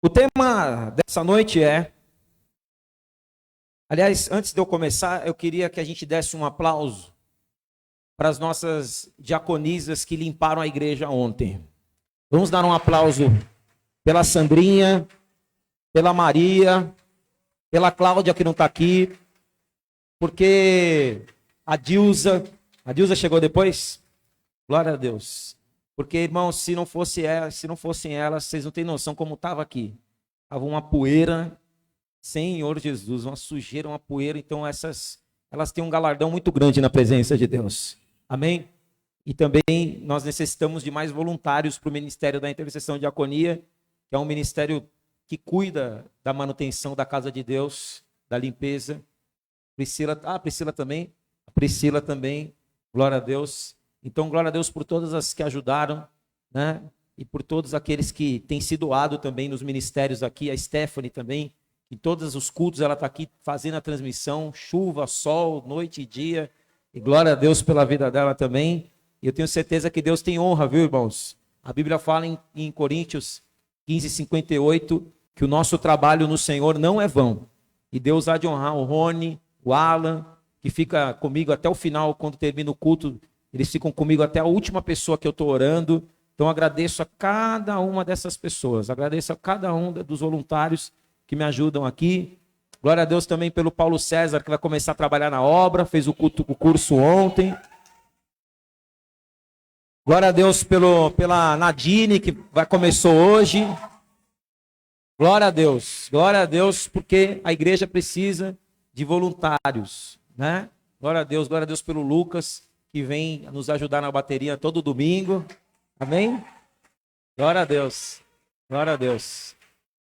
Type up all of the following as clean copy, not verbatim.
O tema dessa noite é... Aliás, antes de eu começar, eu queria que a gente desse um aplauso para as nossas diaconisas que limparam a igreja ontem. Vamos dar um aplauso pela Sandrinha, pela Maria, pela Cláudia que não está aqui, porque a Dilza chegou depois? Glória a Deus. Porque, irmãos, se não fossem elas, vocês não têm noção como estava aqui. Estava uma poeira, Senhor Jesus, uma sujeira, uma poeira. Então, elas têm um galardão muito grande na presença de Deus. Amém? E também nós necessitamos de mais voluntários para o Ministério da Intercessão e Diaconia, que é um ministério que cuida da manutenção da casa de Deus, da limpeza. A Priscila também, glória a Deus. Então, glória a Deus por todas as que ajudaram, né? E por todos aqueles que têm se doado também nos ministérios aqui. A Stephanie também, em todos os cultos ela está aqui fazendo a transmissão, chuva, sol, noite e dia. E glória a Deus pela vida dela também. E eu tenho certeza que Deus tem honra, viu, irmãos? A Bíblia fala em Coríntios 15:58, que o nosso trabalho no Senhor não é vão. E Deus há de honrar o Rony, o Alan, que fica comigo até o final, quando termina o culto. Eles ficam comigo até a última pessoa que eu estou orando. Então agradeço a cada uma dessas pessoas. Agradeço a cada um dos voluntários que me ajudam aqui. Glória a Deus também pelo Paulo César, que vai começar a trabalhar na obra. Fez o curso ontem. Glória a Deus pela Nadine, que começou hoje. Glória a Deus, porque a igreja precisa de voluntários, né? Glória a Deus pelo Lucas, que vem nos ajudar na bateria todo domingo. Amém? Glória a Deus. Glória a Deus.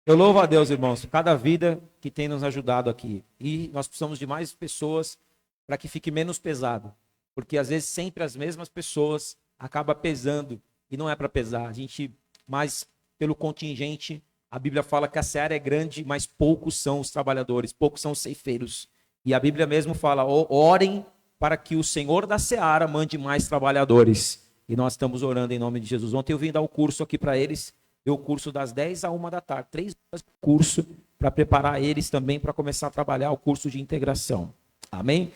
Eu louvo a Deus, irmãos, por cada vida que tem nos ajudado aqui. E nós precisamos de mais pessoas para que fique menos pesado. Porque às vezes sempre as mesmas pessoas acabam pesando. E não é para pesar. A gente, mais pelo contingente, a Bíblia fala que a seara é grande, mas poucos são os trabalhadores, poucos são os ceifeiros. E a Bíblia mesmo fala, orem para que o Senhor da seara mande mais trabalhadores. E nós estamos orando em nome de Jesus. Ontem eu vim dar o curso aqui para eles, deu o curso das 10 à 1 da tarde, 3 horas de curso, para preparar eles também para começar a trabalhar o curso de integração. Amém?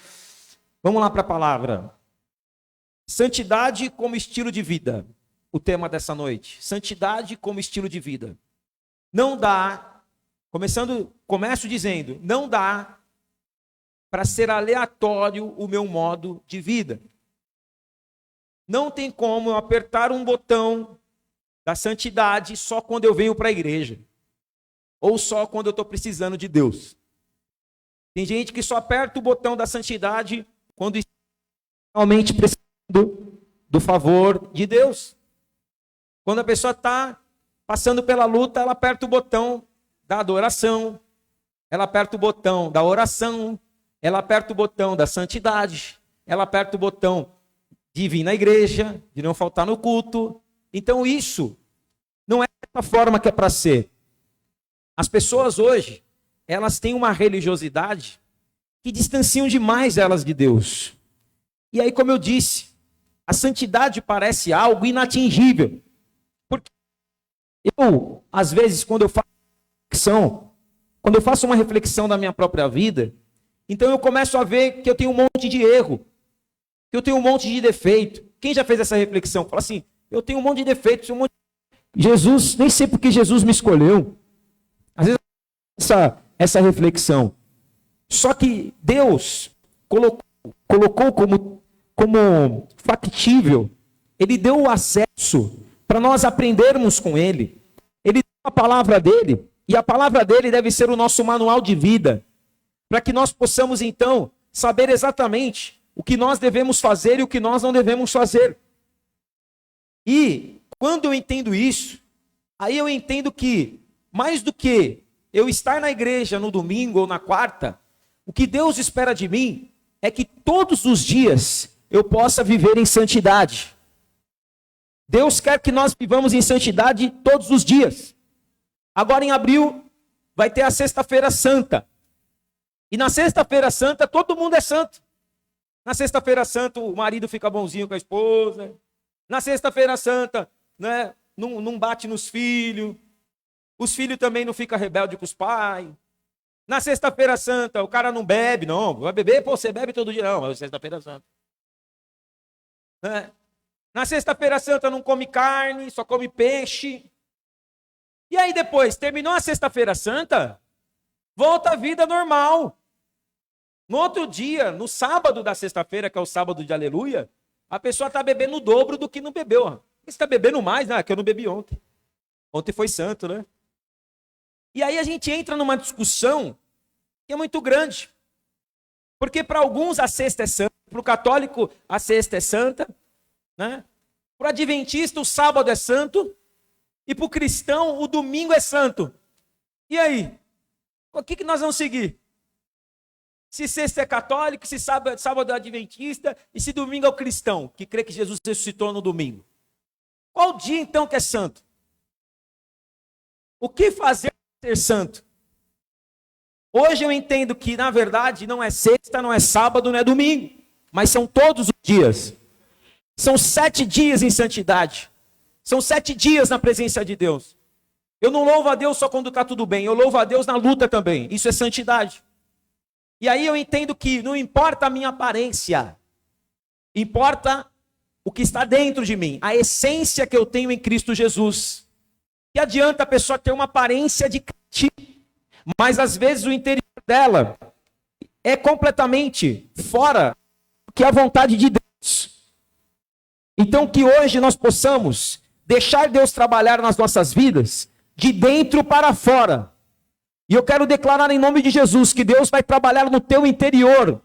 Vamos lá para a palavra. Santidade como estilo de vida. O tema dessa noite. Santidade como estilo de vida. Não dá, começo dizendo, não dá para ser aleatório o meu modo de vida. Não tem como eu apertar um botão da santidade só quando eu venho para a igreja. Ou só quando eu estou precisando de Deus. Tem gente que só aperta o botão da santidade quando está realmente precisando do favor de Deus. Quando a pessoa está passando pela luta, ela aperta o botão da adoração, ela aperta o botão da oração, ela aperta o botão da santidade, ela aperta o botão de vir na igreja, de não faltar no culto. Então isso não é dessa forma que é para ser. As pessoas hoje, elas têm uma religiosidade que distanciam demais elas de Deus. E aí, como eu disse, a santidade parece algo inatingível. Porque eu, às vezes, quando eu faço uma reflexão da minha própria vida, então eu começo a ver que eu tenho um monte de erro, que eu tenho um monte de defeito. Quem já fez essa reflexão? Fala assim, eu tenho um monte de defeitos, Jesus, nem sei porque Jesus me escolheu. Às vezes essa reflexão. Só que Deus colocou como factível, Ele deu o acesso para nós aprendermos com Ele. Ele deu a palavra dEle, e a palavra dEle deve ser o nosso manual de vida, para que nós possamos então saber exatamente o que nós devemos fazer e o que nós não devemos fazer. E quando eu entendo isso, aí eu entendo que, mais do que eu estar na igreja no domingo ou na quarta, o que Deus espera de mim é que todos os dias eu possa viver em santidade. Deus quer que nós vivamos em santidade todos os dias. Agora em abril vai ter a Sexta-feira Santa. E na Sexta-feira Santa todo mundo é santo. Na Sexta-feira Santa o marido fica bonzinho com a esposa. Na Sexta-feira Santa, né, não bate nos filhos. Os filhos também não ficam rebeldes com os pais. Na sexta-feira santa, o cara não bebe, não. Vai beber, pô, você bebe todo dia. Não, é sexta-feira santa. Na sexta-feira santa não come carne, só come peixe. E aí depois, terminou a sexta-feira santa, volta à vida normal. No outro dia, no sábado da sexta-feira, que é o sábado de aleluia, a pessoa está bebendo o dobro do que não bebeu. Você está bebendo mais? Ah, que eu não bebi ontem. Ontem foi santo, né? E aí a gente entra numa discussão que é muito grande. Porque para alguns a sexta é santa, para o católico a sexta é santa, né? Para o adventista o sábado é santo, e para o cristão o domingo é santo. E aí? O que nós vamos seguir? Se sexta é católico, se sábado é adventista, e se domingo é o cristão, que crê que Jesus ressuscitou no domingo. Qual dia então que é santo? O que fazer para ser santo? Hoje eu entendo que, na verdade, não é sexta, não é sábado, não é domingo, mas são todos os dias. São 7 dias em santidade. São 7 dias na presença de Deus. Eu não louvo a Deus só quando está tudo bem, eu louvo a Deus na luta também. Isso é santidade. E aí eu entendo que não importa a minha aparência, importa o que está dentro de mim, a essência que eu tenho em Cristo Jesus. Que adianta a pessoa ter uma aparência de crente, mas às vezes o interior dela é completamente fora do que é a vontade de Deus. Então que hoje nós possamos deixar Deus trabalhar nas nossas vidas, de dentro para fora. E eu quero declarar em nome de Jesus que Deus vai trabalhar no teu interior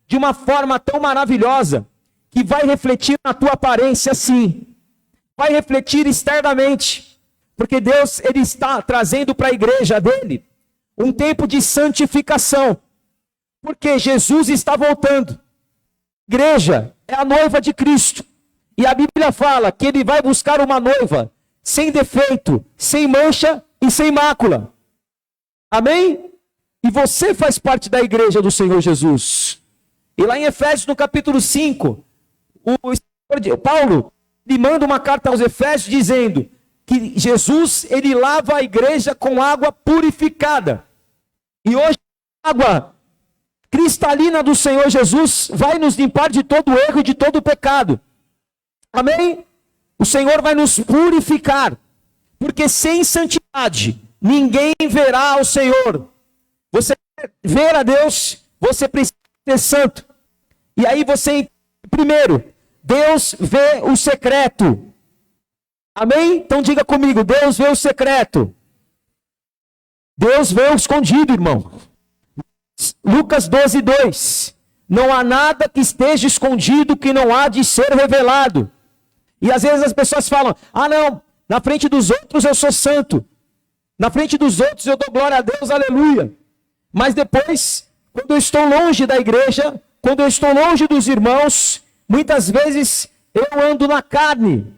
de uma forma tão maravilhosa que vai refletir na tua aparência, sim. Vai refletir externamente. Porque Deus, Ele está trazendo para a igreja dele um tempo de santificação. Porque Jesus está voltando. Igreja é a noiva de Cristo. E a Bíblia fala que Ele vai buscar uma noiva sem defeito, sem mancha e sem mácula. Amém? E você faz parte da igreja do Senhor Jesus. E lá em Efésios, no capítulo 5, Paulo lhe manda uma carta aos Efésios dizendo que Jesus, ele lava a igreja com água purificada. E hoje a água cristalina do Senhor Jesus vai nos limpar de todo erro e de todo pecado. Amém? O Senhor vai nos purificar. Porque sem santidade ninguém verá o Senhor. Você quer ver a Deus, você precisa ser santo. E aí você, primeiro, Deus vê o secreto. Amém? Então diga comigo, Deus vê o secreto. Deus vê o escondido, irmão. Lucas 12:2. Não há nada que esteja escondido que não há de ser revelado. E às vezes as pessoas falam, não, na frente dos outros eu sou santo. Na frente dos outros eu dou glória a Deus, aleluia. Mas depois, quando eu estou longe da igreja, quando eu estou longe dos irmãos, muitas vezes eu ando na carne.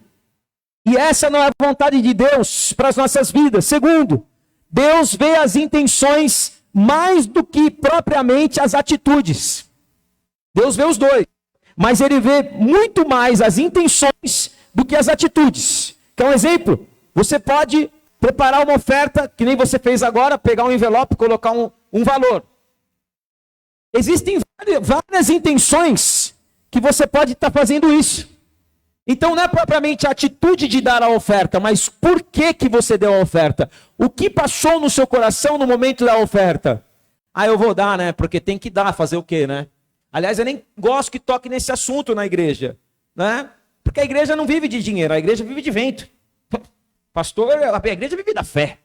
E essa não é a vontade de Deus para as nossas vidas. Segundo, Deus vê as intenções mais do que propriamente as atitudes. Deus vê os dois. Mas Ele vê muito mais as intenções do que as atitudes. Quer um exemplo? Você pode preparar uma oferta, que nem você fez agora, pegar um envelope e colocar um valor. Existem várias intenções que você pode estar fazendo isso. Então não é propriamente a atitude de dar a oferta, mas por que você deu a oferta? O que passou no seu coração no momento da oferta? Eu vou dar, né? Porque tem que dar, fazer o quê, né? Aliás, eu nem gosto que toque nesse assunto na igreja, né? Porque a igreja não vive de dinheiro, a igreja vive de vento. Pastor, a igreja vive da fé.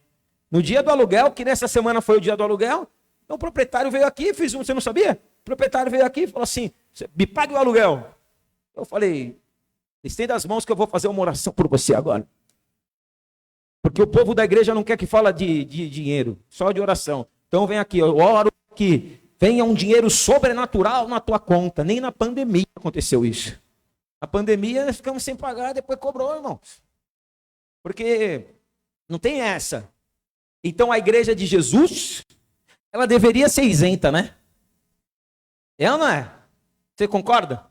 No dia do aluguel, que nessa semana foi o dia do aluguel, então o proprietário veio aqui, você não sabia? O proprietário veio aqui e falou assim, me pague o aluguel. Eu falei, estenda as mãos que eu vou fazer uma oração por você agora. Porque o povo da igreja não quer que fala de dinheiro, só de oração. Então vem aqui, eu oro que venha um dinheiro sobrenatural na tua conta. Nem na pandemia aconteceu isso. A pandemia ficamos sem pagar, depois cobrou, irmãos. Porque não tem essa. Então a igreja de Jesus, ela deveria ser isenta, né? É ou não é? Você concorda?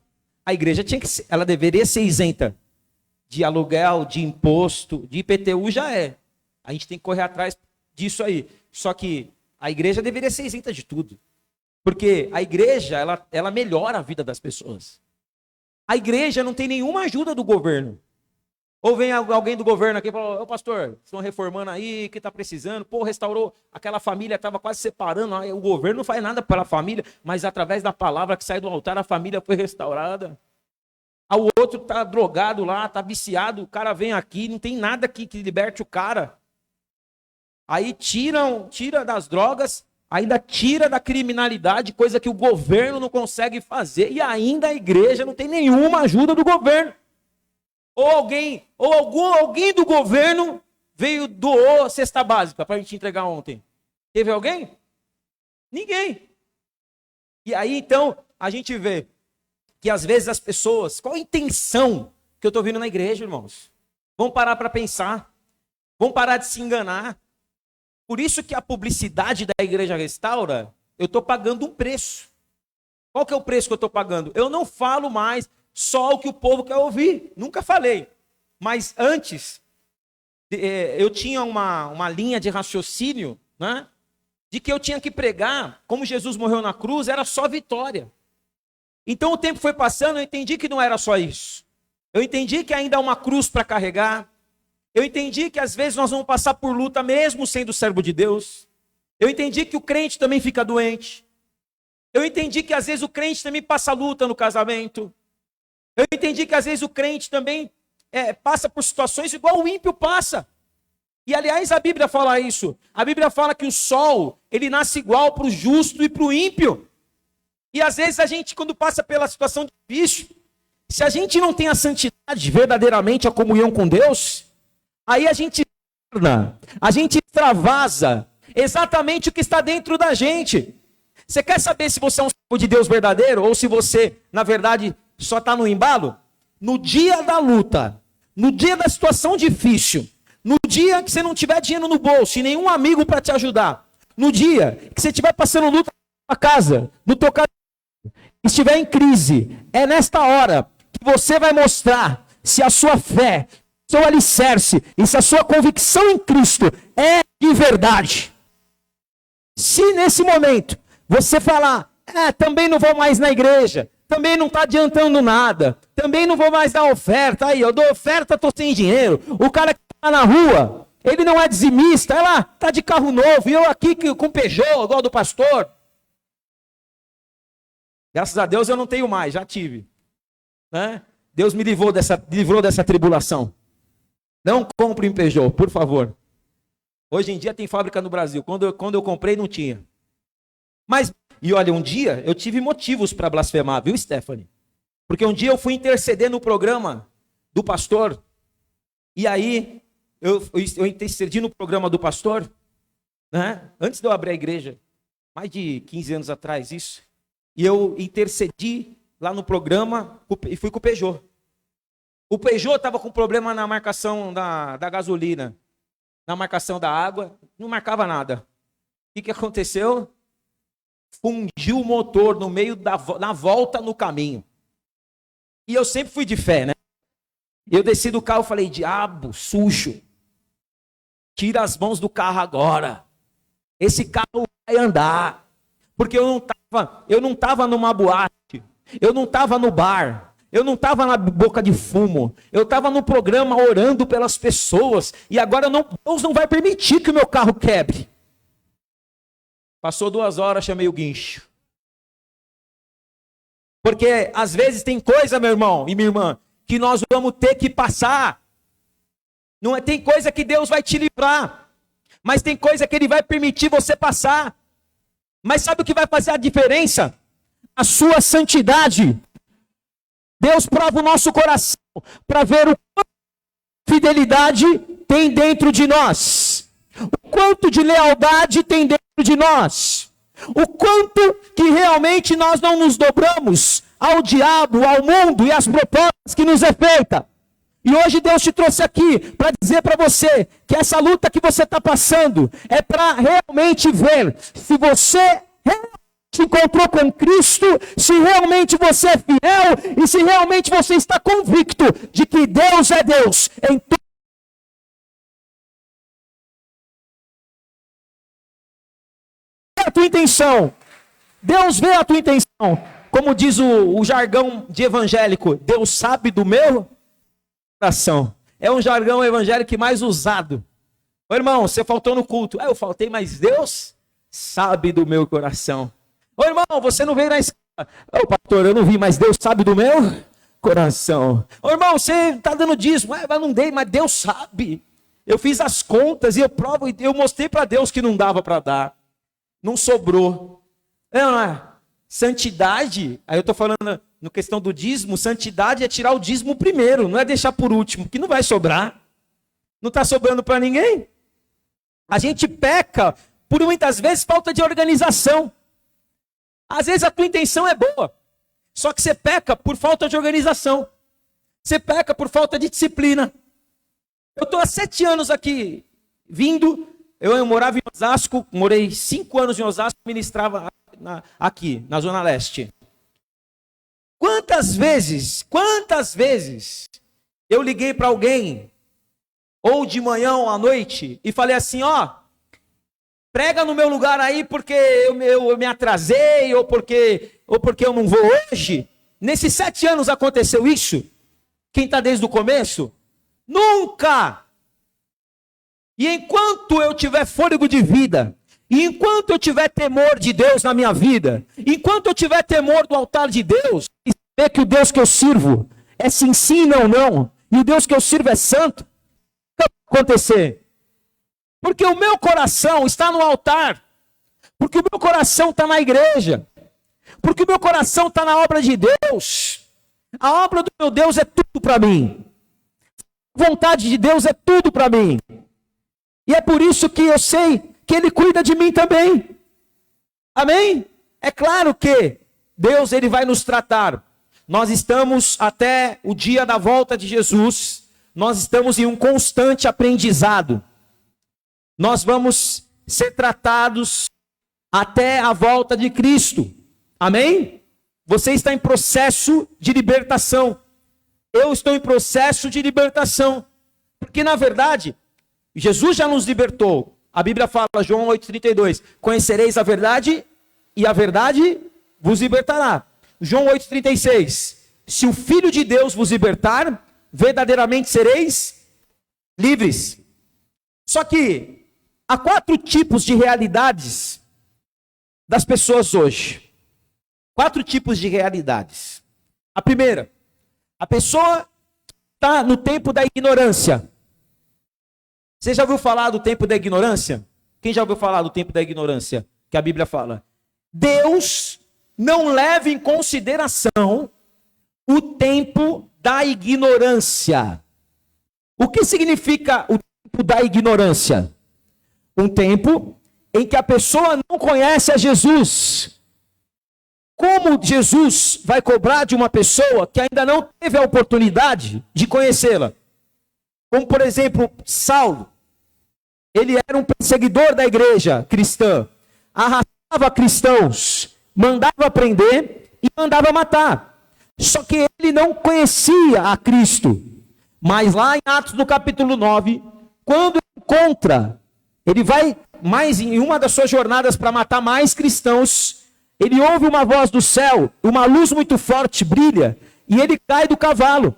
A igreja ela deveria ser isenta de aluguel, de imposto, de IPTU já é. A gente tem que correr atrás disso aí. Só que a igreja deveria ser isenta de tudo. Porque a igreja, ela melhora a vida das pessoas. A igreja não tem nenhuma ajuda do governo. Ou vem alguém do governo aqui e fala, ô pastor, estão reformando aí, o que está precisando? Pô, restaurou, aquela família estava quase separando, o governo não faz nada pela família, mas através da palavra que sai do altar, a família foi restaurada. O outro está drogado lá, está viciado, o cara vem aqui, não tem nada aqui que liberte o cara. Aí tira das drogas, ainda tira da criminalidade, coisa que o governo não consegue fazer, e ainda a igreja não tem nenhuma ajuda do governo. Ou alguém do governo doou cesta básica para a gente entregar ontem. Teve alguém? Ninguém. E aí, então, a gente vê que às vezes as pessoas, qual a intenção que eu estou vendo na igreja, irmãos? Vamos parar para pensar. Vamos parar de se enganar. Por isso que a publicidade da Igreja Restaura, eu estou pagando um preço. Qual que é o preço que eu estou pagando? Eu não falo mais só o que o povo quer ouvir. Nunca falei. Mas antes, eu tinha uma linha de raciocínio, né? De que eu tinha que pregar, como Jesus morreu na cruz, era só vitória. Então o tempo foi passando, eu entendi que não era só isso. Eu entendi que ainda há uma cruz para carregar. Eu entendi que às vezes nós vamos passar por luta mesmo sendo servo de Deus. Eu entendi que o crente também fica doente. Eu entendi que às vezes o crente também passa luta no casamento. Eu entendi que às vezes o crente também passa por situações igual o ímpio passa. E aliás a Bíblia fala isso. A Bíblia fala que o sol, ele nasce igual para o justo e para o ímpio. E às vezes a gente, quando passa pela situação difícil, se a gente não tem a santidade verdadeiramente, a comunhão com Deus, aí a gente extravasa exatamente o que está dentro da gente. Você quer saber se você é um servo de Deus verdadeiro ou se você, na verdade, só está no embalo? No dia da luta, no dia da situação difícil, no dia que você não tiver dinheiro no bolso e nenhum amigo para te ajudar, no dia que você estiver passando luta na casa, no teu casamento, estiver em crise, é nesta hora que você vai mostrar se a sua fé, seu alicerce e se a sua convicção em Cristo é de verdade. Se nesse momento você falar, também não vou mais na igreja, também não está adiantando nada, também não vou mais dar oferta, aí eu dou oferta, estou sem dinheiro, o cara que está na rua, ele não é dizimista, ela está de carro novo, e eu aqui com Peugeot, igual do pastor. Graças a Deus eu não tenho mais, já tive. Né? Deus me livrou dessa tribulação. Não compre em Peugeot, por favor. Hoje em dia tem fábrica no Brasil. Quando eu comprei, não tinha. Mas, e olha, um dia eu tive motivos para blasfemar, viu, Stephanie? Porque um dia eu fui interceder no programa do pastor. E aí, eu intercedi no programa do pastor, né? Antes de eu abrir a igreja. Mais de 15 anos atrás, isso. E eu intercedi lá no programa e fui com o Peugeot. O Peugeot estava com problema na marcação da gasolina, na marcação da água, não marcava nada. O que aconteceu? Fundiu o motor no meio na volta no caminho. E eu sempre fui de fé, né? Eu desci do carro e falei, diabo, sujo, tira as mãos do carro agora. Esse carro vai andar. Porque eu não estava numa boate, eu não estava no bar, eu não estava na boca de fumo, eu estava no programa orando pelas pessoas, e agora Deus não vai permitir que o meu carro quebre. Passou 2 horas, chamei o guincho. Porque às vezes tem coisa, meu irmão e minha irmã, que nós vamos ter que passar. Não é, tem coisa que Deus vai te livrar, mas tem coisa que Ele vai permitir você passar. Mas sabe o que vai fazer a diferença? A sua santidade. Deus prova o nosso coração para ver o quanto de fidelidade tem dentro de nós. O quanto de lealdade tem dentro de nós. O quanto que realmente nós não nos dobramos ao diabo, ao mundo e às propostas que nos é feita. E hoje Deus te trouxe aqui para dizer para você que essa luta que você está passando é para realmente ver se você realmente se encontrou com Cristo, se realmente você é fiel e se realmente você está convicto de que Deus é Deus em a tua intenção. Deus vê a tua intenção. Como diz o jargão de evangélico, Deus sabe do meu coração. É um jargão evangélico mais usado. Ô irmão, você faltou no culto. Eu faltei, mas Deus sabe do meu coração. Ô irmão, você não veio na escola. Pastor, eu não vi, mas Deus sabe do meu coração. Ô irmão, você está dando dízimo. Mas não dei, mas Deus sabe. Eu fiz as contas e eu provo, eu mostrei para Deus que não dava para dar. Não sobrou. Não é? Santidade, aí eu estou falando no questão do dízimo, santidade é tirar o dízimo primeiro, não é deixar por último, que não vai sobrar. Não está sobrando para ninguém. A gente peca por muitas vezes falta de organização. Às vezes a tua intenção é boa, só que você peca por falta de organização. Você peca por falta de disciplina. Eu estou há 7 anos aqui vindo, eu morava em Osasco, morei 5 anos em Osasco, ministrava aqui, na Zona Leste. Quantas vezes eu liguei para alguém, ou de manhã ou à noite, e falei assim, prega no meu lugar aí porque eu me atrasei, ou porque eu não vou hoje. Nesses 7 anos aconteceu isso? Quem está desde o começo? Nunca! E enquanto eu tiver fôlego de vida, e enquanto eu tiver temor de Deus na minha vida, enquanto eu tiver temor do altar de Deus, e saber que o Deus que eu sirvo é sim, sim, não, não, e o Deus que eu sirvo é santo, o que vai acontecer? Porque o meu coração está no altar, porque o meu coração está na igreja, porque o meu coração está na obra de Deus. A obra do meu Deus é tudo para mim. A vontade de Deus é tudo para mim. E é por isso que eu sei que Ele cuida de mim também. Amém? É claro que Deus ele vai nos tratar. Nós estamos até o dia da volta de Jesus. Nós estamos em um constante aprendizado. Nós vamos ser tratados até a volta de Cristo. Amém? Você está em processo de libertação. Eu estou em processo de libertação. Porque na verdade, Jesus já nos libertou. A Bíblia fala, João 8,32, conhecereis a verdade e a verdade vos libertará. João 8,36, se o Filho de Deus vos libertar, verdadeiramente sereis livres. Só que há 4 tipos de realidades das pessoas hoje. 4 tipos de realidades. A primeira, a pessoa está no tempo da ignorância. Você já ouviu falar do tempo da ignorância? Quem já ouviu falar do tempo da ignorância? Que a Bíblia fala. Deus não leva em consideração o tempo da ignorância. O que significa o tempo da ignorância? Um tempo em que a pessoa não conhece a Jesus. Como Jesus vai cobrar de uma pessoa que ainda não teve a oportunidade de conhecê-la? Como, por exemplo, Saulo. Ele era um perseguidor da igreja cristã. Arrastava cristãos, mandava prender e mandava matar. Só que ele não conhecia a Cristo. Mas lá em Atos no capítulo 9, quando encontra, ele vai mais em uma das suas jornadas para matar mais cristãos, ele ouve uma voz do céu, uma luz muito forte brilha, e ele cai do cavalo.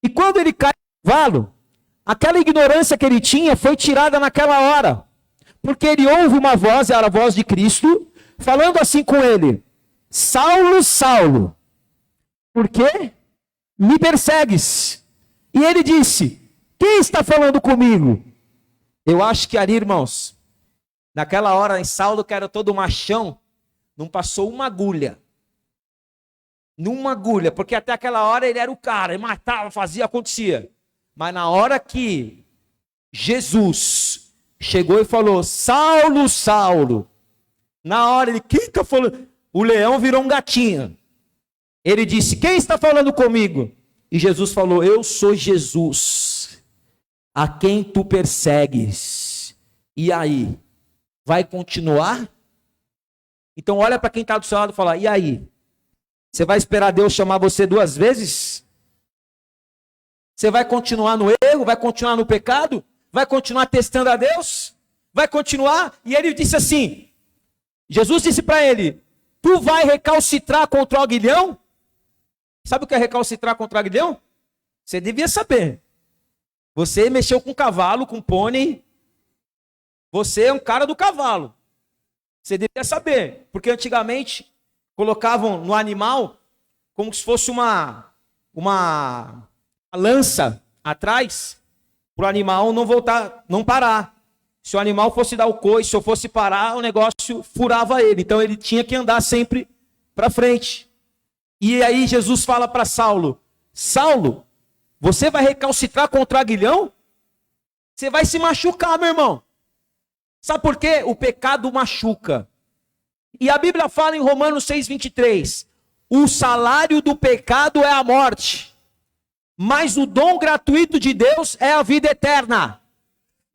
E quando ele cai do cavalo, aquela ignorância que ele tinha foi tirada naquela hora. Porque ele ouve uma voz, era a voz de Cristo, falando assim com ele: Saulo, Saulo, por que me persegues? E ele disse: quem está falando comigo? Eu acho que ali, irmãos, naquela hora em Saulo, que era todo machão, não passou uma agulha. Numa agulha, porque até aquela hora ele era o cara, ele matava, fazia, acontecia. Mas na hora que Jesus chegou e falou, Saulo, Saulo, na hora ele, quem está falando? O leão virou um gatinho. Ele disse, quem está falando comigo? E Jesus falou, eu sou Jesus, a quem tu persegues. E aí, vai continuar? Então olha para quem está do seu lado e fala, e aí? Você vai esperar Deus chamar você 2 vezes? Você vai continuar no erro? Vai continuar no pecado? Vai continuar testando a Deus? Vai continuar? E ele disse assim, Jesus disse para ele: tu vai recalcitrar contra o aguilhão? Sabe o que é recalcitrar contra o aguilhão? Você devia saber. Você mexeu com cavalo, com pônei. Você é um cara do cavalo. Você devia saber. Porque antigamente colocavam no animal como se fosse uma lança atrás, para o animal não voltar, não parar. Se o animal fosse dar o coice, se eu fosse parar, o negócio furava ele. Então ele tinha que andar sempre para frente. E aí Jesus fala para Saulo: Saulo, você vai recalcitrar contra o aguilhão? Você vai se machucar, meu irmão. Sabe por quê? O pecado machuca. E a Bíblia fala em Romanos 6,23: o salário do pecado é a morte, mas o dom gratuito de Deus é a vida eterna.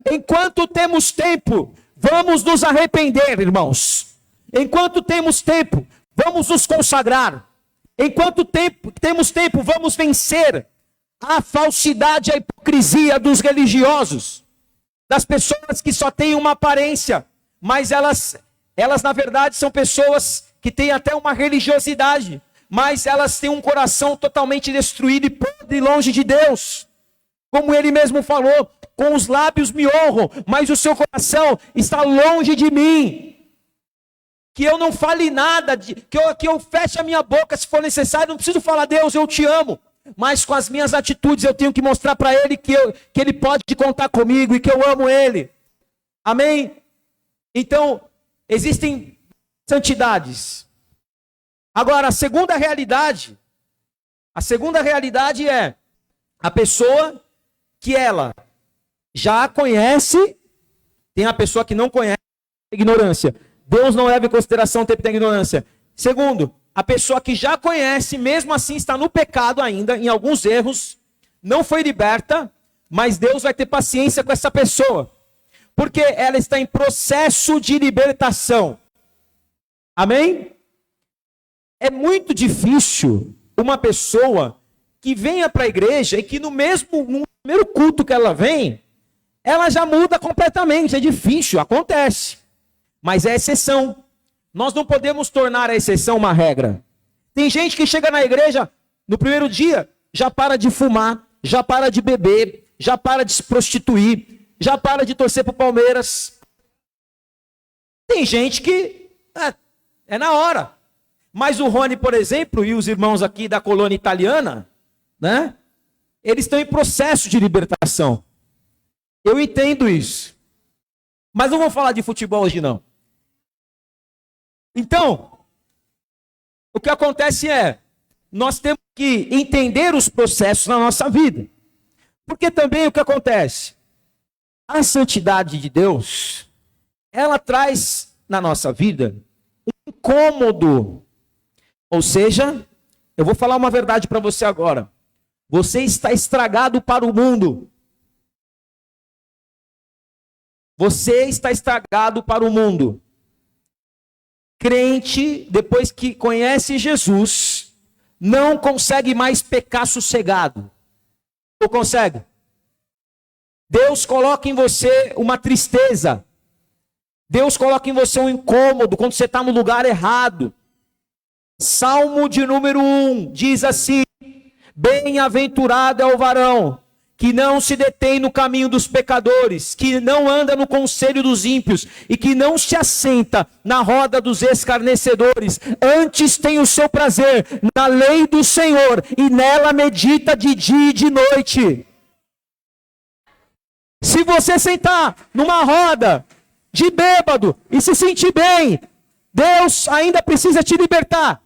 Enquanto temos tempo, vamos nos arrepender, irmãos. Enquanto temos tempo, vamos nos consagrar. Enquanto temos tempo, vamos vencer a falsidade, a hipocrisia dos religiosos, das pessoas que só têm uma aparência, mas elas na verdade são pessoas que têm até uma religiosidade, mas elas têm um coração totalmente destruído e podre longe de Deus. Como ele mesmo falou: com os lábios me honram, mas o seu coração está longe de mim. Que eu não fale nada, que eu feche a minha boca se for necessário, não preciso falar: Deus, eu te amo. Mas com as minhas atitudes eu tenho que mostrar para ele que ele pode contar comigo e que eu amo ele. Amém? Então, existem santidades. Agora, a segunda realidade é a pessoa que ela já conhece. Tem a pessoa que não conhece, ignorância. Deus não leva em consideração o tempo da ignorância. Segundo, a pessoa que já conhece, mesmo assim está no pecado ainda, em alguns erros, não foi liberta, mas Deus vai ter paciência com essa pessoa, porque ela está em processo de libertação. Amém? É muito difícil uma pessoa que venha para a igreja e que no primeiro culto que ela vem, ela já muda completamente. É difícil, acontece, mas é exceção. Nós não podemos tornar a exceção uma regra. Tem gente que chega na igreja, no primeiro dia, já para de fumar, já para de beber, já para de se prostituir, já para de torcer para o Palmeiras. Tem gente que é na hora. Mas o Rony, por exemplo, e os irmãos aqui da colônia italiana, né? Eles estão em processo de libertação. Eu entendo isso. Mas não vou falar de futebol hoje, não. Então, o que acontece é, nós temos que entender os processos na nossa vida. Porque também o que acontece? A santidade de Deus, ela traz na nossa vida um incômodo. Ou seja, eu vou falar uma verdade para você agora. Você está estragado para o mundo. Você está estragado para o mundo. Crente, depois que conhece Jesus, não consegue mais pecar sossegado. Não consegue? Deus coloca em você uma tristeza. Deus coloca em você um incômodo quando você está no lugar errado. Salmo de número 1 diz assim: bem-aventurado é o varão que não se detém no caminho dos pecadores, que não anda no conselho dos ímpios e que não se assenta na roda dos escarnecedores. Antes tem o seu prazer na lei do Senhor e nela medita de dia e de noite. Se você sentar numa roda de bêbado e se sentir bem, Deus ainda precisa te libertar.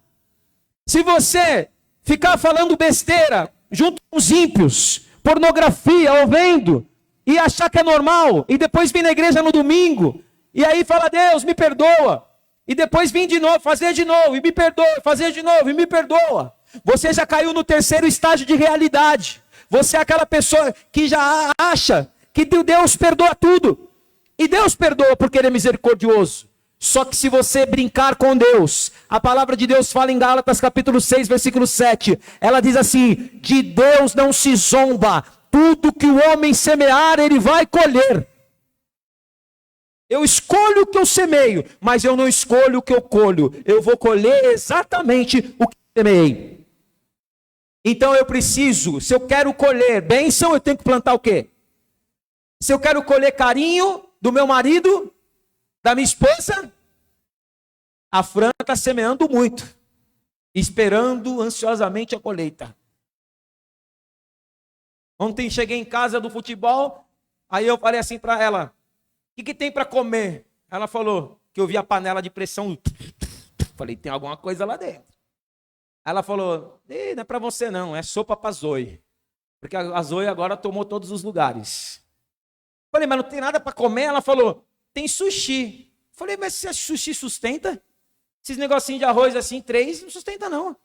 Se você ficar falando besteira junto com os ímpios, pornografia, ou vendo, e achar que é normal, e depois vir na igreja no domingo, e aí fala: Deus, me perdoa, e depois vir de novo, fazer de novo, e me perdoa, fazer de novo, e me perdoa. Você já caiu no terceiro estágio de realidade. Você é aquela pessoa que já acha que Deus perdoa tudo, e Deus perdoa porque Ele é misericordioso. Só que se você brincar com Deus, a palavra de Deus fala em Gálatas capítulo 6, versículo 7. Ela diz assim: de Deus não se zomba, tudo que o homem semear, ele vai colher. Eu escolho o que eu semeio, mas eu não escolho o que eu colho. Eu vou colher exatamente o que eu semeei. Então eu preciso, se eu quero colher bênção, eu tenho que plantar o quê? Se eu quero colher carinho do meu marido, da minha esposa, a Fran está semeando muito, esperando ansiosamente a colheita. Ontem cheguei em casa do futebol, aí eu falei assim para ela, o que tem para comer? Ela falou que eu vi a panela de pressão. Falei, tem alguma coisa lá dentro. Ela falou, não é para você não, é sopa para Zoe. Porque a Zoe agora tomou todos os lugares. Falei, mas não tem nada para comer? Ela falou, tem sushi. Falei, mas se sushi sustenta? Esses negocinhos de arroz assim, 3, não sustenta não.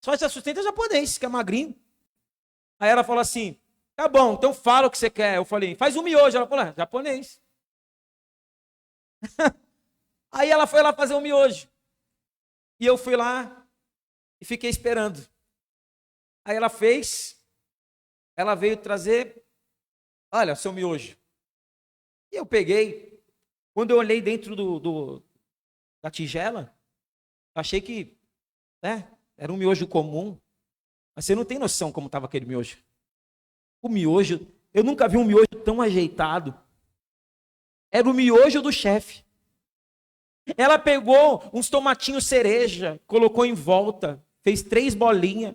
Só se sustenta japonês, que é magrinho. Aí ela falou assim, tá bom, então fala o que você quer. Eu falei, faz um miojo. Ela falou, japonês. Aí ela foi lá fazer um miojo. E eu fui lá e fiquei esperando. Aí ela fez, ela veio trazer, olha, seu miojo. E eu peguei, quando eu olhei dentro da tigela, achei que, era um miojo comum. Mas você não tem noção como estava aquele miojo. O miojo, eu nunca vi um miojo tão ajeitado. Era o miojo do chefe. Ela pegou uns tomatinhos cereja, colocou em volta, fez 3 bolinhas.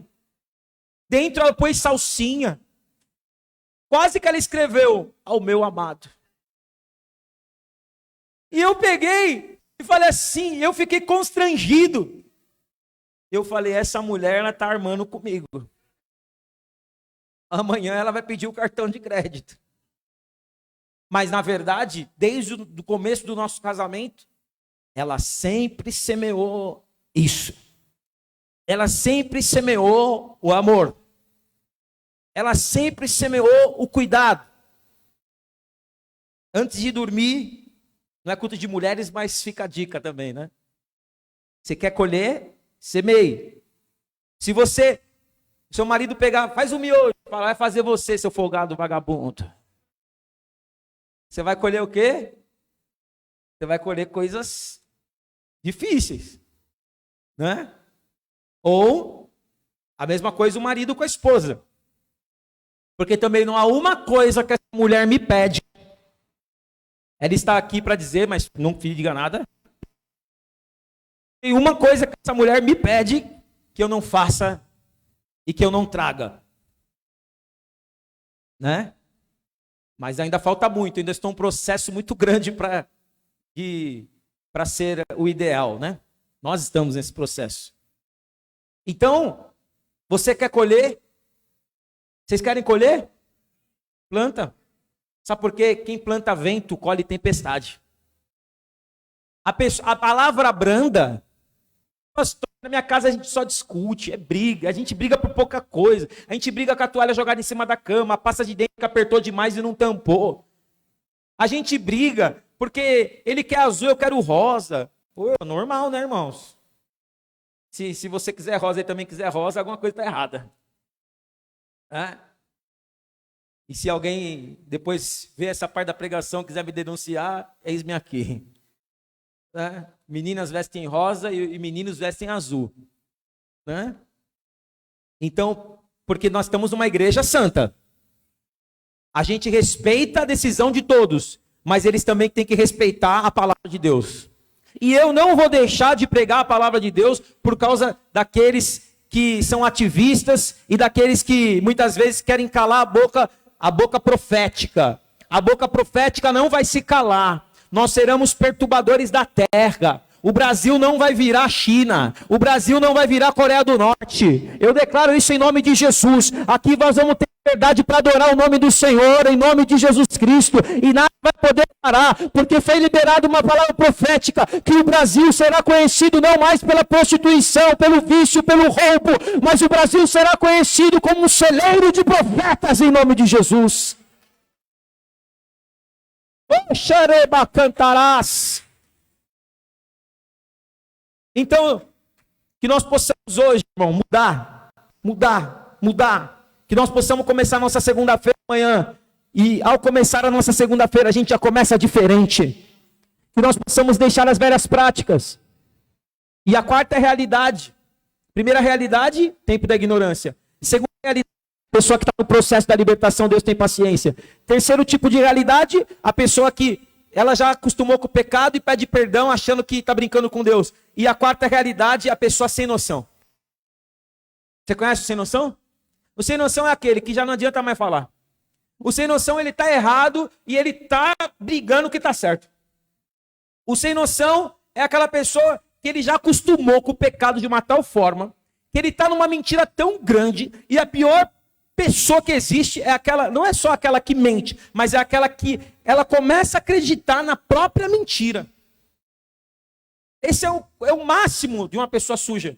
Dentro ela pôs salsinha. Quase que ela escreveu, ao meu amado. E eu peguei e falei assim, eu fiquei constrangido. Eu falei, essa mulher, ela está armando comigo. Amanhã ela vai pedir o cartão de crédito. Mas, na verdade, desde o começo do nosso casamento, ela sempre semeou isso. Ela sempre semeou o amor. Ela sempre semeou o cuidado. Antes de dormir, não é culto de mulheres, mas fica a dica também, né? Você quer colher? Semeie. Se seu marido pegar, faz um miojo, vai fazer você, seu folgado vagabundo. Você vai colher o quê? Você vai colher coisas difíceis, né? Ou a mesma coisa o marido com a esposa. Porque também não há uma coisa que essa mulher me pede. Ela está aqui para dizer, mas não diga nada. Tem uma coisa que essa mulher me pede que eu não faça e que eu não traga. Né? Mas ainda falta muito, ainda estou um processo muito grande para ser o ideal, né? Nós estamos nesse processo. Então, você quer colher? Vocês querem colher? Planta. Sabe por quê? Quem planta vento, colhe tempestade. A palavra branda, pastor, na minha casa a gente só discute, é briga, a gente briga por pouca coisa, a gente briga com a toalha jogada em cima da cama, a pasta de dente que apertou demais e não tampou. A gente briga porque ele quer azul, eu quero rosa. Pô, é normal, né, irmãos? Se você quiser rosa e ele também quiser rosa, alguma coisa está errada. E se alguém depois ver essa parte da pregação quiser me denunciar, eis-me aqui. Meninas vestem rosa e meninos vestem azul. Então, porque nós estamos numa igreja santa. A gente respeita a decisão de todos, mas eles também têm que respeitar a palavra de Deus. E eu não vou deixar de pregar a palavra de Deus por causa daqueles que são ativistas e daqueles que muitas vezes querem calar a boca profética. A boca profética não vai se calar. Nós seremos perturbadores da terra. O Brasil não vai virar a China. O Brasil não vai virar a Coreia do Norte. Eu declaro isso em nome de Jesus. Aqui nós vamos ter verdade para adorar o nome do Senhor, em nome de Jesus Cristo. E nada vai poder parar, porque foi liberada uma palavra profética, que o Brasil será conhecido não mais pela prostituição, pelo vício, pelo roubo, mas o Brasil será conhecido como um celeiro de profetas, em nome de Jesus. Xareba cantarás. Então, que nós possamos hoje, irmão, mudar. Que nós possamos começar a nossa segunda-feira amanhã. E ao começar a nossa segunda-feira, a gente já começa diferente. que nós possamos deixar as velhas práticas. E a quarta é a realidade. Primeira realidade, tempo da ignorância. Segunda realidade, pessoa que está no processo da libertação, Deus tem paciência. Terceiro tipo de realidade, a pessoa que ela já acostumou com o pecado e pede perdão achando que está brincando com Deus. E a quarta realidade é a pessoa sem noção. Você conhece o sem noção? O sem noção é aquele que já não adianta mais falar. O sem noção, ele está errado e ele está brigando que está certo. O sem noção é aquela pessoa que ele já acostumou com o pecado de uma tal forma que ele está numa mentira tão grande e a pior pessoa que existe é aquela, não é só aquela que mente, mas é aquela que ela começa a acreditar na própria mentira. Esse é o máximo de uma pessoa suja.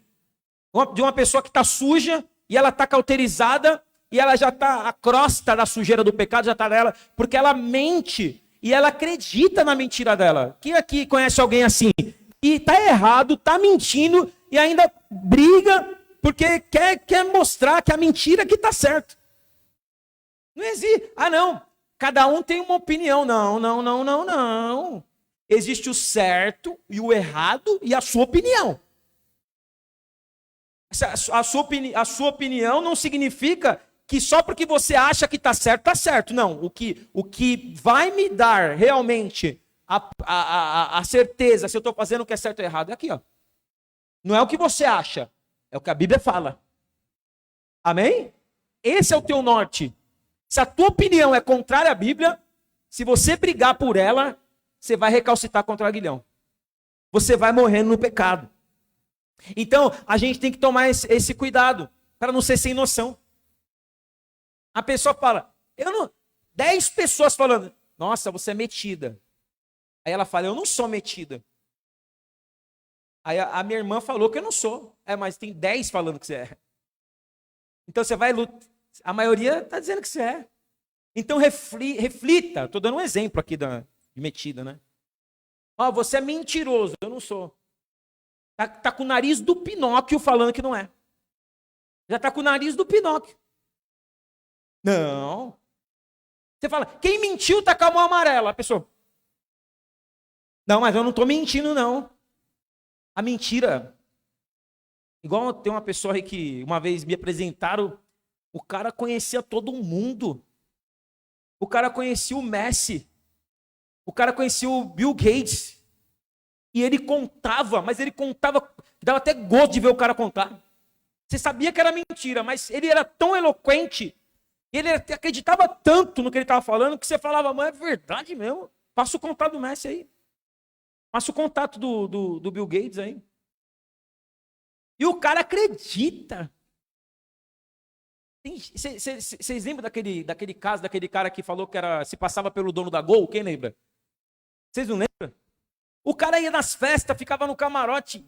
De uma pessoa que está suja e ela está cauterizada e ela já está, a crosta da sujeira do pecado já está nela, porque ela mente e ela acredita na mentira dela. Quem aqui conhece alguém assim? E está errado, está mentindo e ainda briga porque quer mostrar que a mentira que está certo. Não existe. Ah, não. Cada um tem uma opinião. Não. Existe o certo e o errado e a sua opinião. A sua opinião não significa que só porque você acha que está certo, está certo. Não. O que vai me dar realmente a certeza se eu estou fazendo o que é certo ou errado é aqui, ó. Não é o que você acha. É o que a Bíblia fala. Amém? Esse é o teu norte. Se a tua opinião é contrária à Bíblia, se você brigar por ela, você vai recalcitar contra o aguilhão. Você vai morrendo no pecado. Então, a gente tem que tomar esse cuidado, para não ser sem noção. A pessoa fala, 10 pessoas falando, nossa, você é metida. Aí ela fala, eu não sou metida. Aí a minha irmã falou que eu não sou. Mas tem 10 falando que você é. Então você vai lutar. A maioria está dizendo que você é. Então reflita. Estou dando um exemplo aqui de metida, né? Você é mentiroso. Eu não sou. Tá com o nariz do Pinóquio falando que não é. Já está com o nariz do Pinóquio. Não. Você fala, quem mentiu está com a mão amarela. A pessoa. Não, mas eu não estou mentindo, não. A mentira. Igual tem uma pessoa aí que uma vez me apresentaram, o cara conhecia todo mundo. O cara conhecia o Messi. O cara conhecia o Bill Gates. E ele contava, mas ele contava, dava até gosto de ver o cara contar. Você sabia que era mentira, mas ele era tão eloquente, ele acreditava tanto no que ele estava falando, que você falava, mas é verdade mesmo. Passa o contato do Messi aí. Passa o contato do Bill Gates aí. E o cara acredita. Vocês lembram daquele caso, daquele cara que falou que se passava pelo dono da Gol? Quem lembra? Vocês não lembram? O cara ia nas festas, ficava no camarote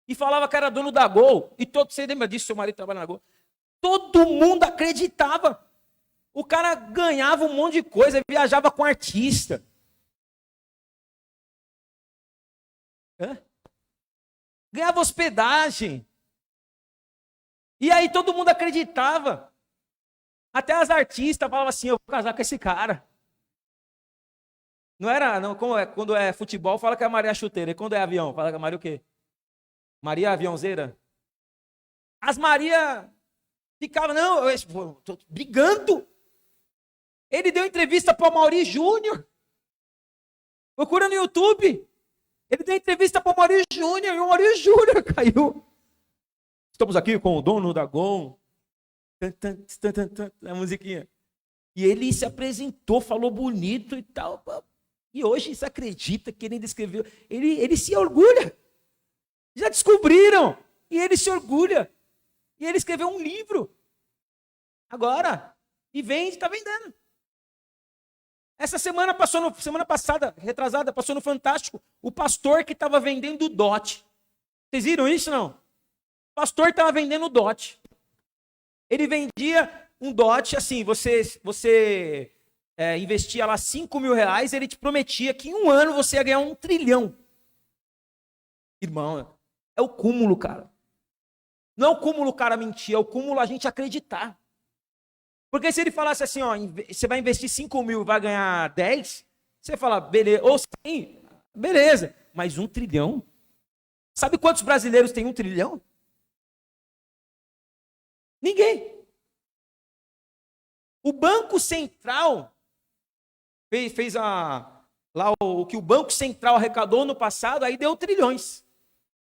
e falava que era dono da Gol. E você lembra disso? Seu marido trabalha na Gol. Todo mundo acreditava. O cara ganhava um monte de coisa, viajava com artista. Ganhava hospedagem. E aí todo mundo acreditava. Até as artistas falavam assim, eu vou casar com esse cara. Não era, não, quando é futebol, fala que é Maria Chuteira. E quando é avião, fala que é Maria o quê? Maria Aviãozeira. As Maria ficavam, não, eu tô brigando. Ele deu entrevista para o Mauri Júnior. Procura no YouTube. Ele deu entrevista para o Mauri Júnior e o Mauri Júnior caiu. Estamos aqui com o dono da Gol. A musiquinha. E ele se apresentou, falou bonito e tal. E hoje você acredita que ele ainda escreveu. Ele se orgulha. Já descobriram. E ele se orgulha. E ele escreveu um livro. Agora. E vende, está vendendo. Essa semana semana passada, retrasada, passou no Fantástico, o pastor que estava vendendo o dote. Vocês viram isso, não? O pastor estava vendendo o dote. Ele vendia um dote, assim, você investia lá 5 mil reais, ele te prometia que em um ano você ia ganhar 1 trilhão. Irmão, é o cúmulo, cara. Não é o cúmulo o cara mentir, é o cúmulo a gente acreditar. Porque se ele falasse assim, ó, você vai investir 5 mil e vai ganhar 10, você fala, beleza, ou sim, Beleza, mas 1 trilhão? Sabe quantos brasileiros têm 1 trilhão? Ninguém. O Banco Central fez lá o que o Banco Central arrecadou no passado, aí deu trilhões.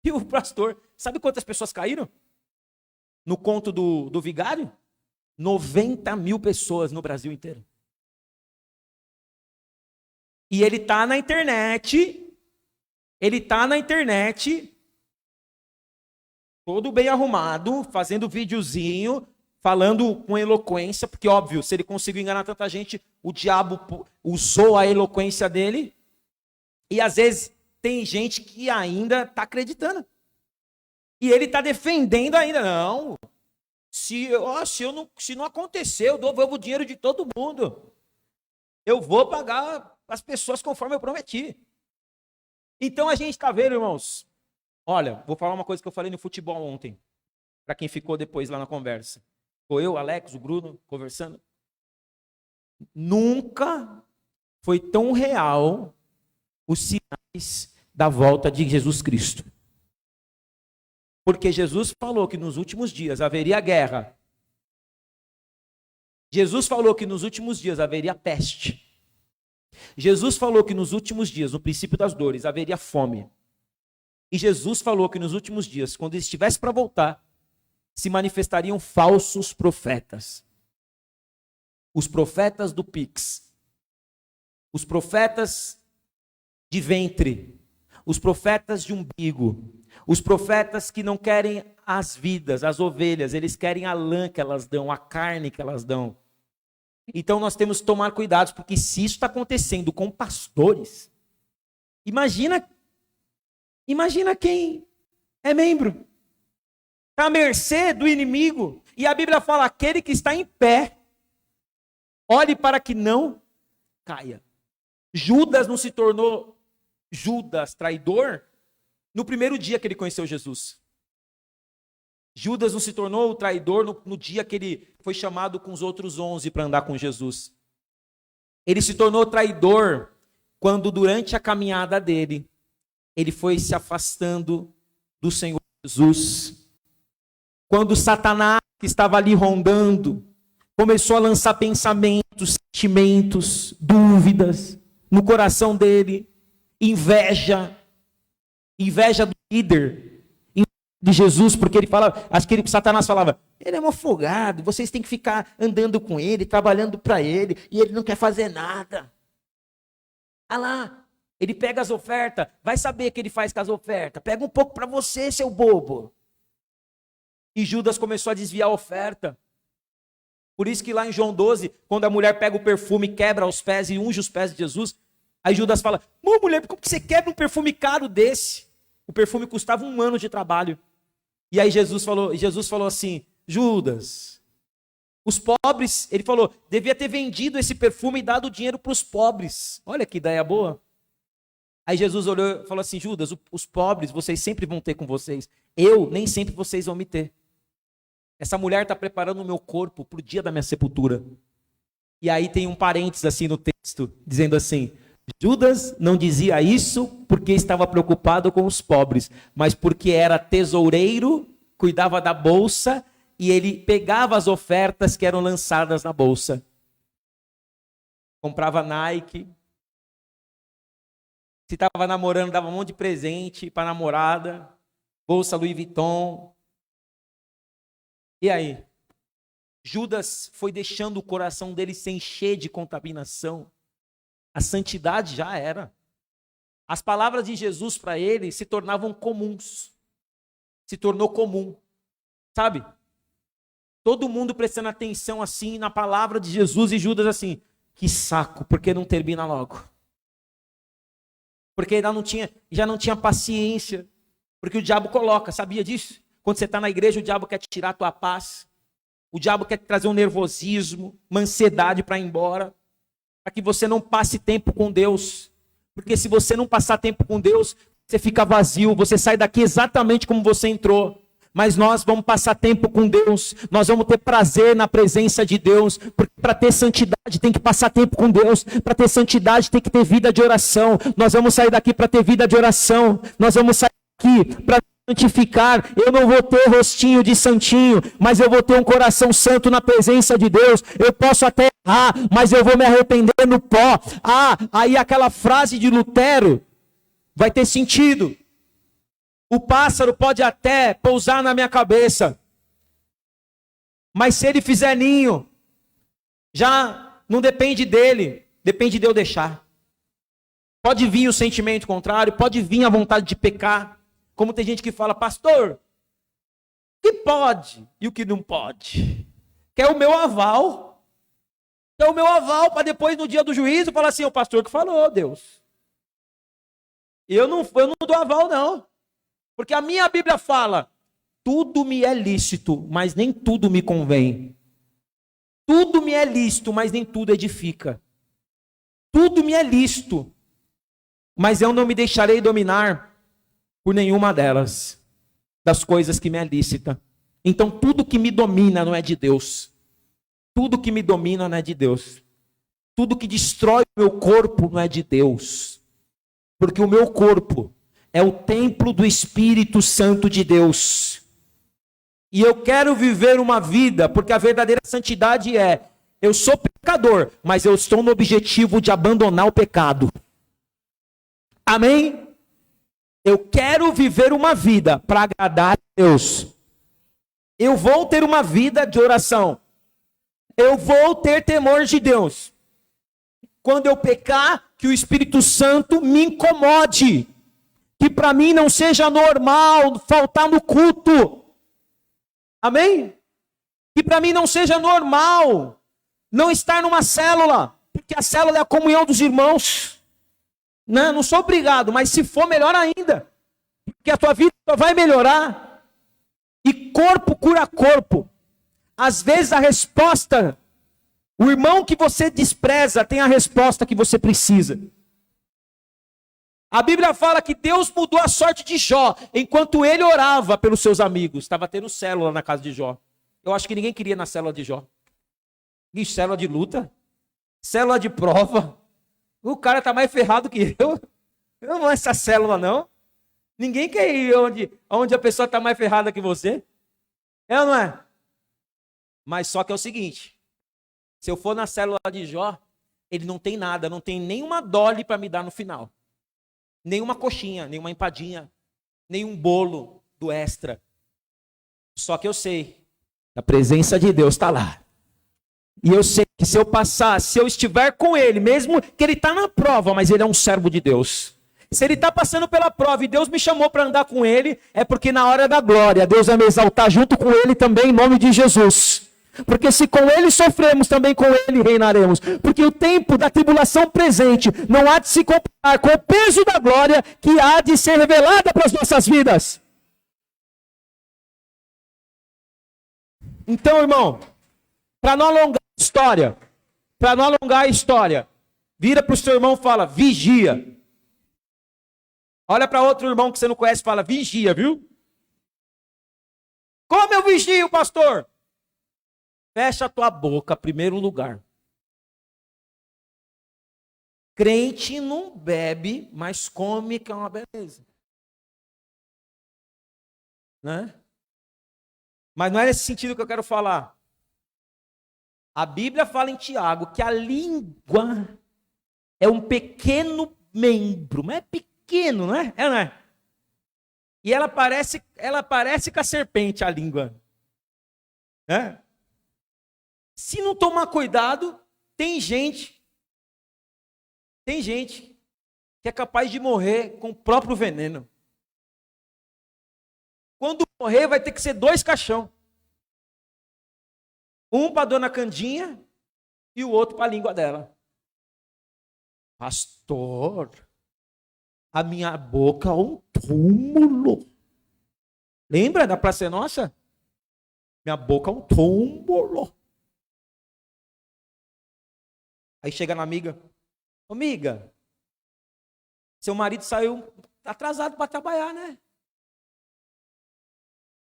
E o pastor, sabe quantas pessoas caíram? No conto do vigário? 90 mil pessoas no Brasil inteiro. E ele tá na internet, todo bem arrumado, fazendo videozinho, falando com eloquência, porque óbvio, se ele conseguiu enganar tanta gente, o diabo usou a eloquência dele, e às vezes tem gente que ainda está acreditando. E ele está defendendo ainda, não, se não acontecer, eu devolvo o dinheiro de todo mundo. Eu vou pagar as pessoas conforme eu prometi. Então a gente está vendo, irmãos, olha, vou falar uma coisa que eu falei no futebol ontem, para quem ficou depois lá na conversa. Foi eu, Alex, o Bruno, conversando. Nunca foi tão real os sinais da volta de Jesus Cristo. Porque Jesus falou que nos últimos dias haveria guerra. Jesus falou que nos últimos dias haveria peste. Jesus falou que nos últimos dias, no princípio das dores, haveria fome. E Jesus falou que nos últimos dias, quando ele estivesse para voltar, se manifestariam falsos profetas. Os profetas do Pix. Os profetas de ventre. Os profetas de umbigo. Os profetas que não querem as vidas, as ovelhas. Eles querem a lã que elas dão, a carne que elas dão. Então nós temos que tomar cuidado, porque se isso está acontecendo com pastores, imagina quem é membro. Está à mercê do inimigo. E a Bíblia fala, aquele que está em pé, olhe para que não caia. Judas não se tornou Judas traidor no primeiro dia que ele conheceu Jesus. Judas não se tornou o traidor no dia que ele foi chamado com os outros 11 para andar com Jesus. Ele se tornou traidor quando, durante a caminhada dele, ele foi se afastando do Senhor Jesus. Quando Satanás, que estava ali rondando, começou a lançar pensamentos, sentimentos, dúvidas no coração dele, inveja do líder de Jesus, porque ele fala, acho que Satanás falava, ele é um afogado, vocês têm que ficar andando com ele, trabalhando para ele, e ele não quer fazer nada. Ah lá, ele pega as ofertas, vai saber o que ele faz com as ofertas, pega um pouco para você, seu bobo. E Judas começou a desviar a oferta. Por isso que lá em João 12, quando a mulher pega o perfume, quebra os pés e unge os pés de Jesus, aí Judas fala, mulher, como que você quebra um perfume caro desse? O perfume custava 1 ano de trabalho. E aí Jesus falou assim, Judas, os pobres, ele falou, devia ter vendido esse perfume e dado dinheiro para os pobres. Olha que ideia boa. Aí Jesus olhou e falou assim, Judas, os pobres vocês sempre vão ter com vocês. Eu, nem sempre vocês vão me ter. Essa mulher está preparando o meu corpo para o dia da minha sepultura. E aí tem um parênteses assim no texto, dizendo assim, Judas não dizia isso porque estava preocupado com os pobres, mas porque era tesoureiro, cuidava da bolsa e ele pegava as ofertas que eram lançadas na bolsa. Comprava Nike. Se estava namorando, dava um monte de presente para a namorada, bolsa Louis Vuitton. E aí? Judas foi deixando o coração dele se encher de contaminação. A santidade já era. As palavras de Jesus para ele se tornavam comuns. Se tornou comum. Sabe? Todo mundo prestando atenção assim na palavra de Jesus e Judas assim, que saco, porque não termina logo? Porque já não tinha paciência. Porque o diabo coloca, sabia disso? Quando você está na igreja, o diabo quer te tirar a tua paz. O diabo quer te trazer um nervosismo, uma ansiedade para ir embora. Para que você não passe tempo com Deus. Porque se você não passar tempo com Deus, você fica vazio, você sai daqui exatamente como você entrou. mas nós vamos passar tempo com Deus, nós vamos ter prazer na presença de Deus, porque para ter santidade tem que passar tempo com Deus, para ter santidade tem que ter vida de oração. Nós vamos sair daqui para ter vida de oração, nós vamos sair daqui para santificar. Eu não vou ter rostinho de santinho, mas eu vou ter um coração santo na presença de Deus. Eu posso até errar, mas eu vou me arrepender no pó. Aí aquela frase de Lutero vai ter sentido. O pássaro pode até pousar na minha cabeça, mas se ele fizer ninho, já não depende dele, depende de eu deixar. Pode vir o sentimento contrário, pode vir a vontade de pecar, como tem gente que fala, pastor, o que pode e o que não pode? Quer o meu aval, para depois no dia do juízo falar assim, o pastor que falou, Deus. Eu não dou aval não. Porque a minha Bíblia fala, tudo me é lícito, mas nem tudo me convém. Tudo me é lícito, mas nem tudo edifica. Tudo me é lícito, mas eu não me deixarei dominar por nenhuma delas, das coisas que me é lícita. Então tudo que me domina não é de Deus. Tudo que me domina não é de Deus. Tudo que destrói o meu corpo não é de Deus. Porque o meu corpo é o templo do Espírito Santo de Deus. E eu quero viver uma vida, porque a verdadeira santidade é, eu sou pecador, mas eu estou no objetivo de abandonar o pecado. Amém? Eu quero viver uma vida para agradar a Deus. Eu vou ter uma vida de oração. Eu vou ter temor de Deus. Quando eu pecar, que o Espírito Santo me incomode. Que para mim não seja normal faltar no culto. Amém? Que para mim não seja normal não estar numa célula. Porque a célula é a comunhão dos irmãos. Não sou obrigado, mas se for, melhor ainda. Porque a tua vida só vai melhorar. E corpo cura corpo. Às vezes a resposta, o irmão que você despreza tem a resposta que você precisa. A Bíblia fala que Deus mudou a sorte de Jó, enquanto ele orava pelos seus amigos. Estava tendo célula na casa de Jó. Eu acho que ninguém queria na célula de Jó. E célula de luta, célula de prova. O cara está mais ferrado que eu. Eu não vou essa célula, não. Ninguém quer ir onde a pessoa está mais ferrada que você. É ou não é? Mas só que é o seguinte. Se eu for na célula de Jó, ele não tem nada, não tem nenhuma dole para me dar no final. Nenhuma coxinha, nenhuma empadinha, nenhum bolo do extra. Só que eu sei, a presença de Deus está lá. E eu sei que se eu passar, se eu estiver com ele, mesmo que ele está na prova, mas ele é um servo de Deus. Se ele está passando pela prova e Deus me chamou para andar com ele, é porque na hora da glória, Deus vai me exaltar junto com ele também, em nome de Jesus. Porque se com ele sofremos, também com ele reinaremos. Porque o tempo da tribulação presente não há de se comparar com o peso da glória que há de ser revelada para as nossas vidas. Então, irmão, para não alongar a história, vira para o seu irmão e fala, vigia. Olha para outro irmão que você não conhece e fala, vigia, viu? Como eu vigio, pastor? Fecha a tua boca, primeiro lugar. Crente não bebe, mas come, que é uma beleza. Né? Mas não é nesse sentido que eu quero falar. A Bíblia fala em Tiago que a língua é um pequeno membro, mas é pequeno, não é? É, não é? E ela parece com a serpente, a língua. Né? Se não tomar cuidado, tem gente que é capaz de morrer com o próprio veneno. Quando morrer, vai ter que ser 2 caixão. Um para a dona Candinha e o outro para a língua dela. Pastor, a minha boca é um túmulo. Lembra da Praça Nossa? Minha boca é um túmulo. Aí chega na amiga. Ô, amiga, seu marido saiu atrasado para trabalhar, né?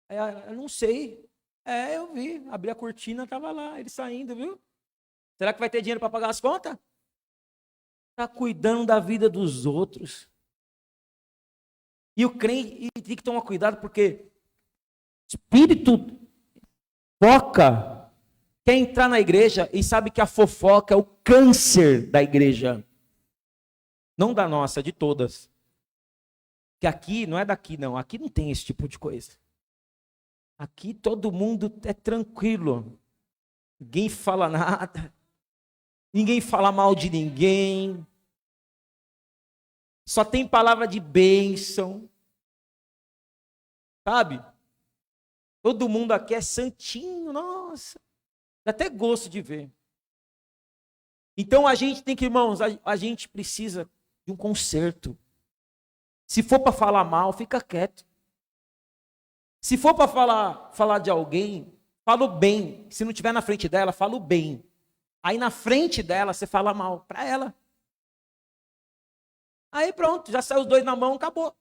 Aí eu não sei. Eu vi. Abri a cortina, estava lá, ele saindo, viu? Será que vai ter dinheiro para pagar as contas? Está cuidando da vida dos outros. E o crente tem que tomar cuidado, porque espírito foca, quer entrar na igreja e sabe que a fofoca é o câncer da igreja. Não da nossa, de todas. Que aqui, não é daqui não, aqui não tem esse tipo de coisa. Aqui todo mundo é tranquilo. Ninguém fala nada. Ninguém fala mal de ninguém. Só tem palavra de bênção. Sabe? Todo mundo aqui é santinho, nossa. Dá até gosto de ver. Então a gente tem que, irmãos, a gente precisa de um conserto. Se for para falar mal, fica quieto. Se for para falar de alguém, fala o bem. Se não estiver na frente dela, fala o bem. Aí na frente dela, você fala mal para ela. Aí pronto, já saiu os dois na mão, acabou.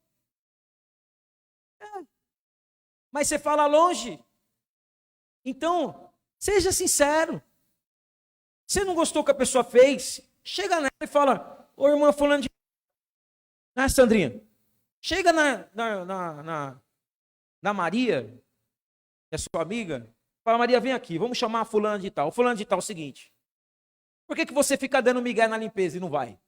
Mas você fala longe. Então, seja sincero. Você não gostou que a pessoa fez? Chega nela e fala, ô irmã fulano de... Né, Sandrinha? Chega na Maria, que é sua amiga, fala, Maria, vem aqui, vamos chamar a fulana de tal. Fulano de tal, é o seguinte, por que você fica dando migué na limpeza e não vai?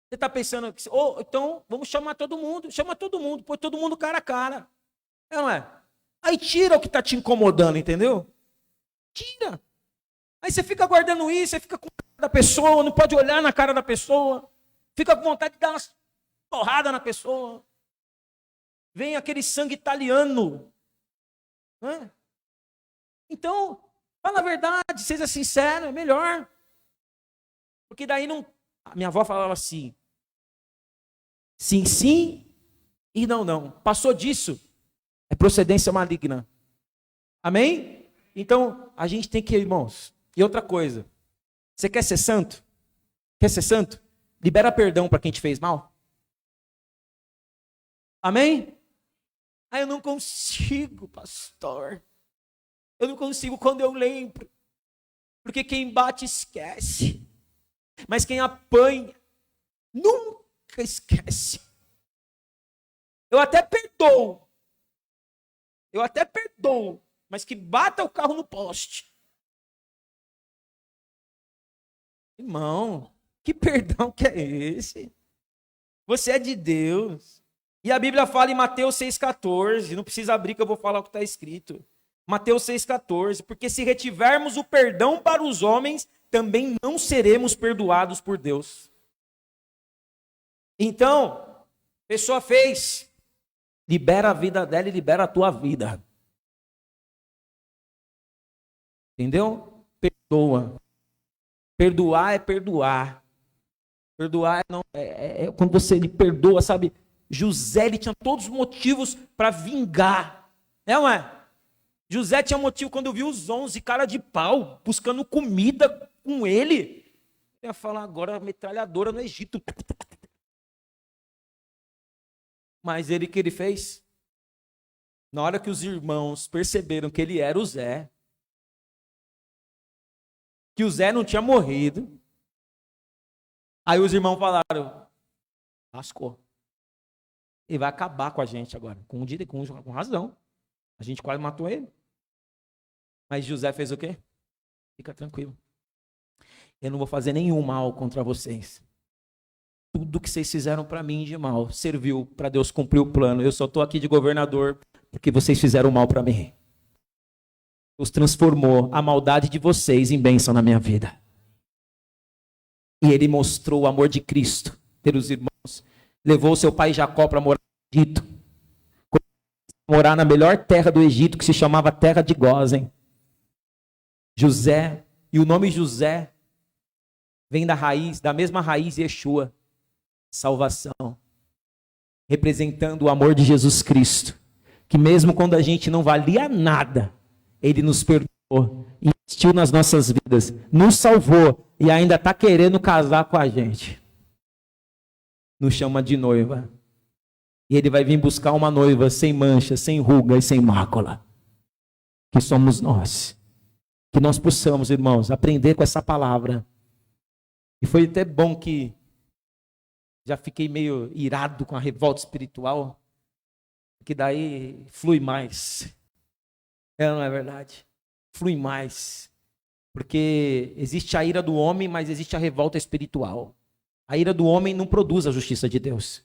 Você está pensando, então vamos chamar todo mundo, põe todo mundo cara a cara. É, não é? Aí tira o que está te incomodando, entendeu? Tira. Aí você fica guardando isso, você fica com a cara da pessoa, não pode olhar na cara da pessoa, fica com vontade de dar umas porradas na pessoa. Vem aquele sangue italiano. Né? Então, fala a verdade, seja sincero, é melhor. Porque daí não... A minha avó falava assim, sim, sim e não, não. Passou disso, é procedência maligna. Amém? Então, a gente tem que, irmãos. E outra coisa, você quer ser santo? Quer ser santo? Libera perdão para quem te fez mal. Amém? Ah, eu não consigo, pastor. Eu não consigo quando eu lembro. Porque quem bate esquece. Mas quem apanha nunca esquece. Eu até perdoo. Mas que bata o carro no poste. Irmão, que perdão que é esse? Você é de Deus. E a Bíblia fala em Mateus 6,14. Não precisa abrir que eu vou falar o que está escrito. Mateus 6,14. Porque se retivermos o perdão para os homens, também não seremos perdoados por Deus. Então, a pessoa fez. Libera a vida dela e libera a tua vida. Entendeu? Perdoa. Perdoar é perdoar. Perdoar é quando você lhe perdoa, sabe? José, ele tinha todos os motivos para vingar. Não é? José tinha motivo quando viu os 11 cara de pau buscando comida com ele. Ele ia falar agora metralhadora no Egito. Mas ele que ele fez? Na hora que os irmãos perceberam que ele era o Zé, que o Zé não tinha morrido, aí os irmãos falaram, lascou. Ele vai acabar com a gente agora, com razão. A gente quase matou ele. Mas José fez o quê? Fica tranquilo. Eu não vou fazer nenhum mal contra vocês. Tudo que vocês fizeram para mim de mal serviu para Deus cumprir o plano. Eu só estou aqui de governador porque vocês fizeram mal para mim. Deus transformou a maldade de vocês em bênção na minha vida. E ele mostrou o amor de Cristo pelos irmãos. Levou seu pai Jacó para morar no Egito. Morar na melhor terra do Egito, que se chamava Terra de Gósen. José, e o nome José vem da mesma raiz Yeshua, salvação, representando o amor de Jesus Cristo, que mesmo quando a gente não valia nada, ele nos perdoou, investiu nas nossas vidas, nos salvou e ainda está querendo casar com a gente. Nos chama de noiva. E ele vai vir buscar uma noiva sem mancha, sem ruga e sem mácula. Que somos nós. Que nós possamos, irmãos, aprender com essa palavra. E foi até bom que já fiquei meio irado com a revolta espiritual, que daí flui mais. Não é verdade? Flui mais. Porque existe a ira do homem, mas existe a revolta espiritual. A ira do homem não produz a justiça de Deus.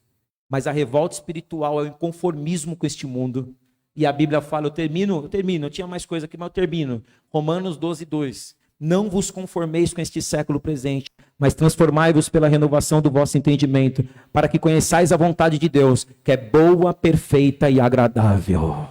Mas a revolta espiritual é o inconformismo com este mundo. E a Bíblia fala, eu termino, eu tinha mais coisa aqui, mas eu termino. Romanos 12:2. Não vos conformeis com este século presente, mas transformai-vos pela renovação do vosso entendimento, para que conheçais a vontade de Deus, que é boa, perfeita e agradável.